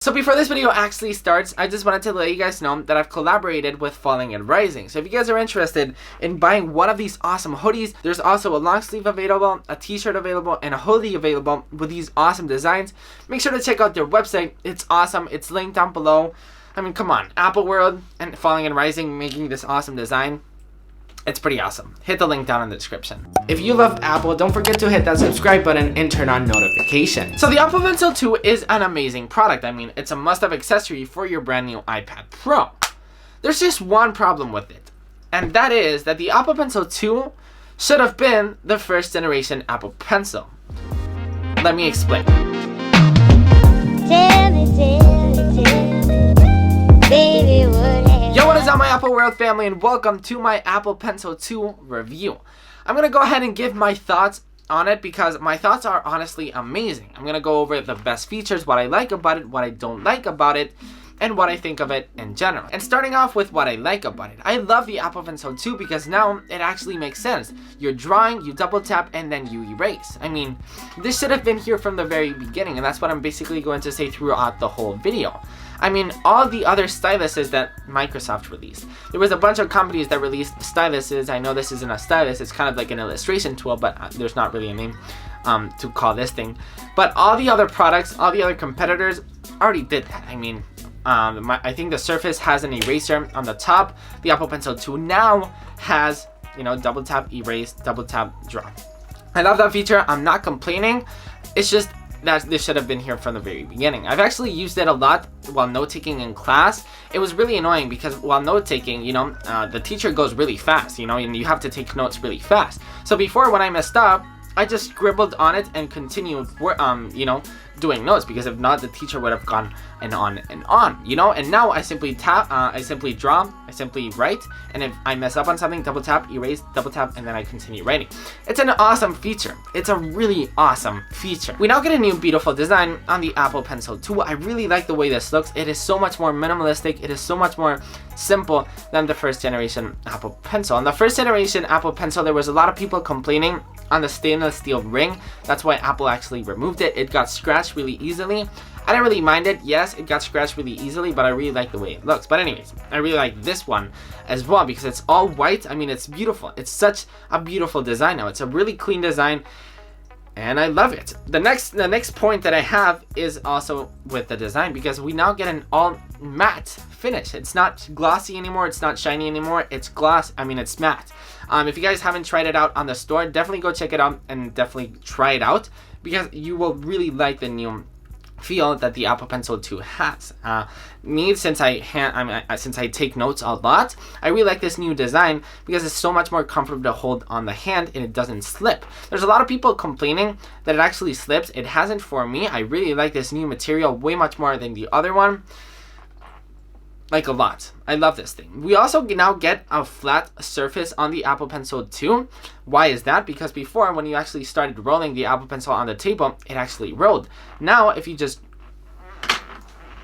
So before this video actually starts, I just wanted to let you guys know that I've collaborated with Falling and Rising. So if you guys are interested in buying one of these awesome hoodies, there's also a long sleeve available, a t-shirt available, and a hoodie available with these awesome designs. Make sure to check out their website. It's awesome. It's linked down below. I mean, come on. Apple World and Falling and Rising making this awesome design. It's pretty awesome. Hit the link down in the description. If you love Apple, don't forget to hit that subscribe button and turn on notifications. So the Apple Pencil 2 is an amazing product. I mean, it's a must-have accessory for your brand new iPad Pro. There's just one problem with it, and that is that the Apple Pencil 2 should have been the first generation Apple Pencil. Let me explain. Baby, Yo, what is up, my Apple World family, and welcome to my Apple Pencil 2 review. I'm going to go ahead and give my thoughts on it because my thoughts are honestly amazing. I'm going to go over the best features, what I like about it, what I don't like about it, and what I think of it in general. And starting off with what I like about it. I love the Apple Pencil 2 because now it actually makes sense. You're drawing, you double tap, and then you erase. I mean, this should have been here from the very beginning, and that's what I'm basically going to say throughout the whole video. I mean, all the other styluses that Microsoft released. There was a bunch of companies that released styluses. I know this isn't a stylus, it's kind of like an illustration tool, but there's not really a name to call this thing. But all the other products, all the other competitors already did that. I mean, I think the Surface has an eraser on the top. The Apple Pencil 2 now has, you know, double tap, erase, double tap, draw. I love that feature. I'm not complaining. It's just that this should have been here from the very beginning. I've actually used it a lot while note-taking in class. It was really annoying because while note-taking, you know, the teacher goes really fast, you know, and you have to take notes really fast. So before, when I messed up, I just scribbled on it and continued, you know, doing notes, because if not, the teacher would have gone and on, you know. And now I simply tap, I simply draw, I simply write, and if I mess up on something, double tap, erase, double tap, and then I continue writing. It's an awesome feature. It's a really awesome feature. We now get a new beautiful design on the Apple Pencil 2. I really like the way this looks. It is so much more minimalistic. It is so much more simple than the first generation Apple Pencil. On the first generation Apple Pencil, there was a lot of people complaining on the stainless steel ring. That's why Apple actually removed it. It got scratched really easily. I didn't really mind it. Yes, it got scratched really easily, but I really like the way it looks. But anyways, I really like this one as well because it's all white. I mean, it's beautiful. It's such a beautiful design now. It's a really clean design, and I love it. The next point that I have is also with the design, because we now get an all matte finish. It's not glossy anymore. It's not shiny anymore. It's gloss. I mean, it's matte. If you guys haven't tried it out on the store, definitely go check it out and definitely try it out, because you will really like the new feel that the Apple Pencil 2 has. Me, since I take notes a lot, I really like this new design because it's so much more comfortable to hold on the hand and it doesn't slip. There's a lot of people complaining that it actually slips. It hasn't for me. I really like this new material way much more than the other one. Like a lot. I love this thing. We also now get a flat surface on the Apple Pencil 2. Why is that? Because before, when you actually started rolling the Apple Pencil on the table, it actually rolled. Now, if you just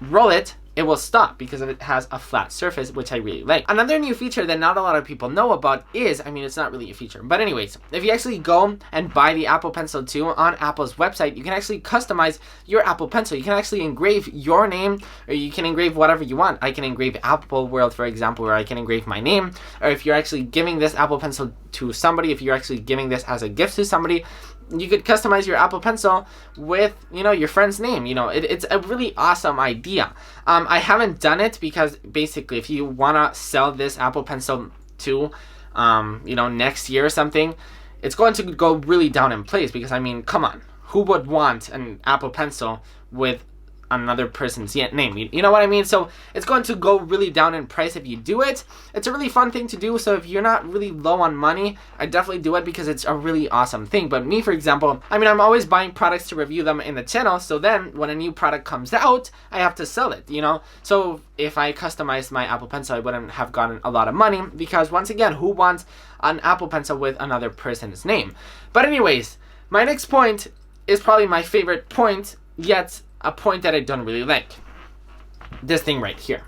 roll it, it will stop because it has a flat surface, which I really like. Another new feature that not a lot of people know about is, I mean, it's not really a feature, but anyways, if you actually go and buy the Apple Pencil 2 on Apple's website, you can actually customize your Apple Pencil. You can actually engrave your name, or you can engrave whatever you want. I can engrave Apple World, for example, or I can engrave my name. Or if you're actually giving this Apple Pencil to somebody, if you're actually giving this as a gift to somebody, you could customize your Apple Pencil with, you know, your friend's name. You know, it's a really awesome idea. I haven't done it because basically, if you want to sell this Apple Pencil 2, you know, next year or something, it's going to go really down in place, because, I mean, come on, who would want an Apple Pencil with another person's name? You know what I mean? So it's going to go really down in price if you do it. It's a really fun thing to do. So if you're not really low on money, I definitely do it because it's a really awesome thing. But me, for example, I mean, I'm always buying products to review them in the channel. So then when a new product comes out, I have to sell it, you know? So if I customized my Apple Pencil, I wouldn't have gotten a lot of money, because once again, who wants an Apple Pencil with another person's name? But anyways, my next point is probably my favorite point, yet a point that I don't really like. This thing right here.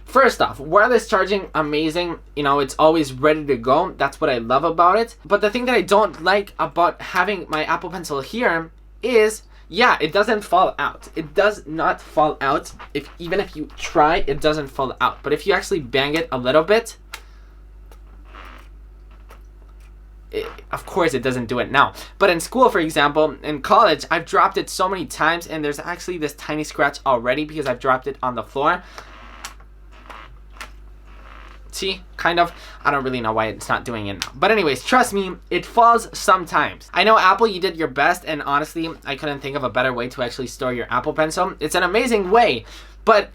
First off, wireless charging, amazing. You know, it's always ready to go. That's what I love about it. But the thing that I don't like about having my Apple Pencil here is yeah, it doesn't fall out. It does not fall out. Even if you try, it doesn't fall out. But if you actually bang it a little bit, of course it doesn't do it now. But in school, for example, in college, I've dropped it so many times, and there's actually this tiny scratch already because I've dropped it on the floor. See, kind of. I don't really know why it's not doing it now. But anyways, trust me, it falls sometimes. I know Apple, you did your best, and honestly, I couldn't think of a better way to actually store your Apple Pencil. It's an amazing way, but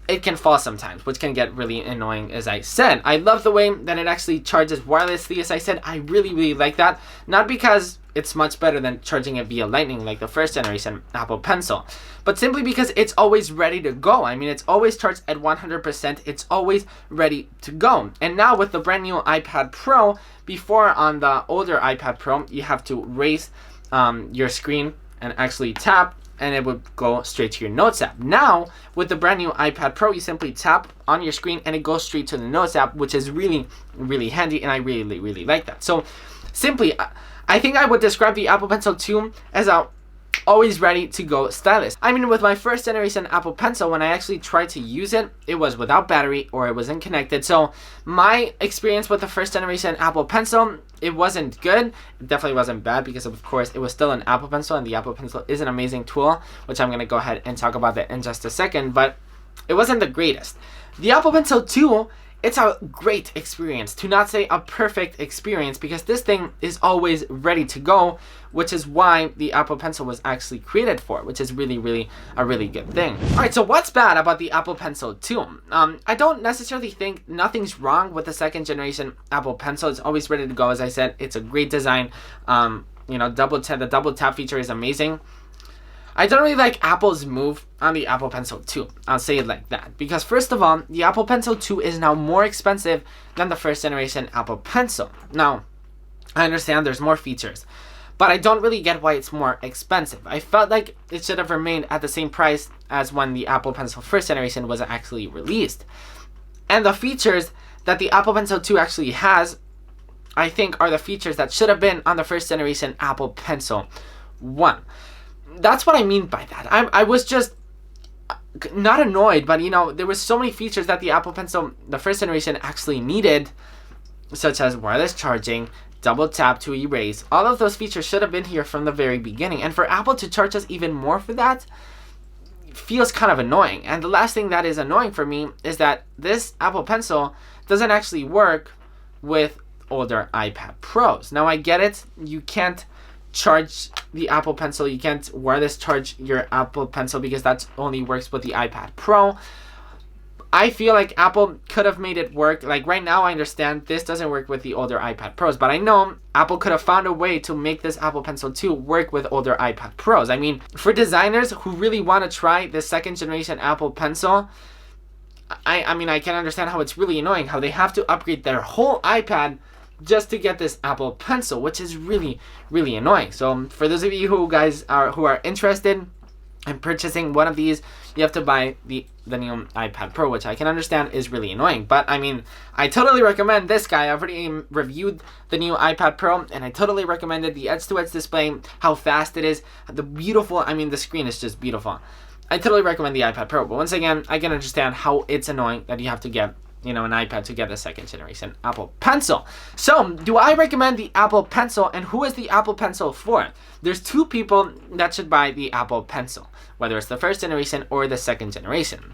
it can fall sometimes, which can get really annoying, as I said. I love the way that it actually charges wirelessly, as I said. I really, really like that. Not because it's much better than charging it via Lightning like the first generation Apple Pencil, but simply because it's always ready to go. I mean, it's always charged at 100%. It's always ready to go. And now with the brand new iPad Pro, before on the older iPad Pro, you have to raise your screen and actually tap, and it would go straight to your Notes app. Now, with the brand new iPad Pro, you simply tap on your screen and it goes straight to the Notes app, which is really, really handy, and I really, really like that. So, simply, I think I would describe the Apple Pencil 2 as a always ready to go stylus. I mean, with my first generation Apple Pencil, when I actually tried to use it, it was without battery or it wasn't connected. So my experience with the first generation Apple Pencil, it wasn't good. It definitely wasn't bad because of course it was still an Apple Pencil, and the Apple Pencil is an amazing tool, which I'm going to go ahead and talk about that in just a second, but it wasn't the greatest. The Apple Pencil 2, it's a great experience, to not say a perfect experience, because this thing is always ready to go, which is why the Apple Pencil was actually created for, which is really, really a really good thing. Alright, so what's bad about the Apple Pencil 2? I don't necessarily think nothing's wrong with the second generation Apple Pencil. It's always ready to go, as I said. It's a great design. You know, the double tap feature is amazing. I don't really like Apple's move on the Apple Pencil 2. I'll say it like that. Because first of all, the Apple Pencil 2 is now more expensive than the first generation Apple Pencil. Now, I understand there's more features, but I don't really get why it's more expensive. I felt like it should have remained at the same price as when the Apple Pencil first generation was actually released. And the features that the Apple Pencil 2 actually has, I think, are the features that should have been on the first generation Apple Pencil 1. That's what I mean by that. I was just not annoyed, but you know, there was so many features that the Apple Pencil, the first generation, actually needed, such as wireless charging, double tap to erase. All of those features should have been here from the very beginning. And for Apple to charge us even more for that feels kind of annoying. And the last thing that is annoying for me is that this Apple Pencil doesn't actually work with older iPad Pros. Now I get it, you can't charge the Apple Pencil, you can't wireless charge your Apple Pencil because that only works with the iPad Pro. I feel like Apple could have made it work. Like right now, I understand this doesn't work with the older iPad Pros, but I know Apple could have found a way to make this Apple Pencil 2 work with older iPad Pros. I mean, for designers who really want to try the second generation Apple Pencil, I mean, I can understand how it's really annoying how they have to upgrade their whole iPad just to get this Apple Pencil, which is really, really annoying. So for those of you who are interested in purchasing one of these, you have to buy the new iPad Pro, which I can understand is really annoying. But I mean, I totally recommend this guy. I've already reviewed the new iPad Pro, and I totally recommended the edge-to-edge display, how fast it is, the screen is just beautiful. I totally recommend the iPad Pro, but once again, I can understand how it's annoying that you have to get, you know, an iPad to get the second generation Apple Pencil. So, do I recommend the Apple Pencil, and who is the Apple Pencil for? There's two people that should buy the Apple Pencil, whether it's the first generation or the second generation.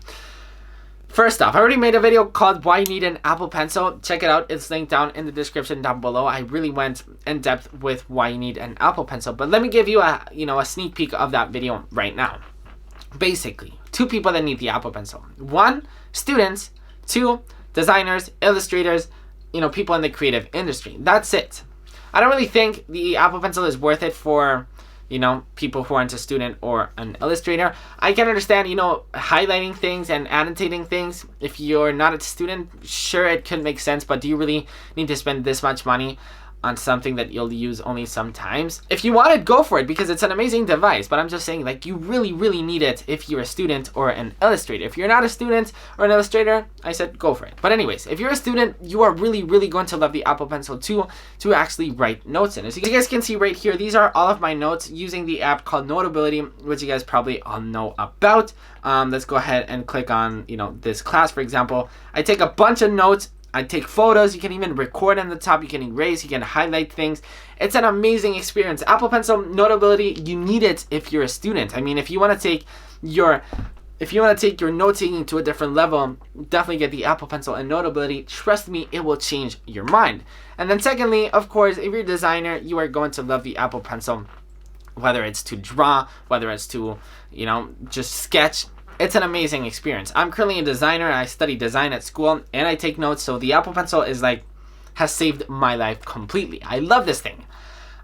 First off, I already made a video called Why You Need an Apple Pencil. Check it out. It's linked down in the description down below. I really went in depth with why you need an Apple Pencil, but let me give you a sneak peek of that video right now. Basically, two people that need the Apple Pencil. One, students. Two, designers, illustrators, people in the creative industry. That's it. I don't really think the Apple Pencil is worth it for, people who aren't a student or an illustrator. I can understand, highlighting things and annotating things. If you're not a student, sure, it could make sense, but do you really need to spend this much money on something that you'll use only sometimes. If you want it, go for it, because it's an amazing device, but I'm just saying, like, you really need it if you're a student or an illustrator. If you're not a student or an illustrator, I said go for it. But anyways, if you're a student, you are really going to love the Apple Pencil 2 to actually write notes in. As you guys can see right here, these are all of my notes using the app called Notability, which you guys probably all know about. Let's go ahead and click on, this class, for example. I take a bunch of notes. I take photos. You can even record on the top. You can erase. You can highlight things. It's an amazing experience. Apple Pencil Notability, you need it if you're a student. I mean, if you want to take your note-taking to a different level, definitely get the Apple Pencil and Notability. Trust me, it will change your mind. And then secondly, of course, if you're a designer, you are going to love the Apple Pencil, whether it's to draw, whether it's to, just sketch. It's an amazing experience. I'm currently a designer. I study design at school and I take notes. So the Apple Pencil has saved my life completely. I love this thing.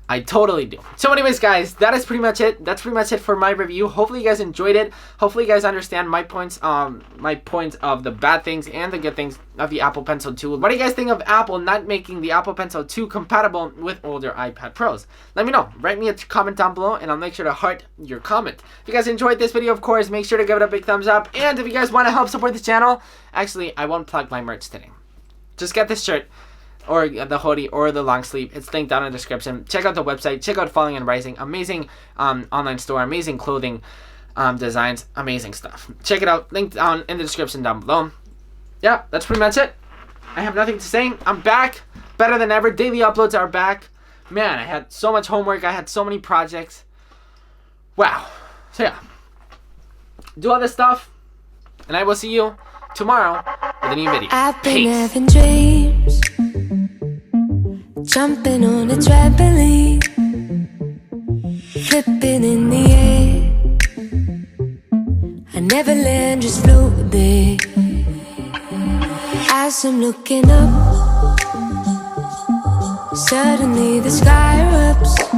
I totally do. So anyways, guys, that is pretty much it. That's pretty much it for my review. Hopefully you guys enjoyed it. Hopefully you guys understand my points of the bad things and the good things of the Apple Pencil 2. What do you guys think of Apple not making the Apple Pencil 2 compatible with older iPad Pros? Let me know. Write me a comment down below and I'll make sure to heart your comment. If you guys enjoyed this video, of course, make sure to give it a big thumbs up. And if you guys want to help support this channel, actually, I won't plug my merch today. Just get this shirt, or the hoodie, or the long sleeve. It's linked down in the description. Check out the website. Check out Falling and Rising. Amazing online store. Amazing clothing designs. Amazing stuff. Check it out. Linked down in the description down below. Yeah, that's pretty much it. I have nothing to say. I'm back. Better than ever. Daily uploads are back. Man, I had so much homework. I had so many projects. Wow. So yeah. Do all this stuff. And I will see you tomorrow with a new video. I've been having dreams, jumping on a trampoline, flipping in the air. I never land, just float there. As I'm looking up, suddenly the sky erupts.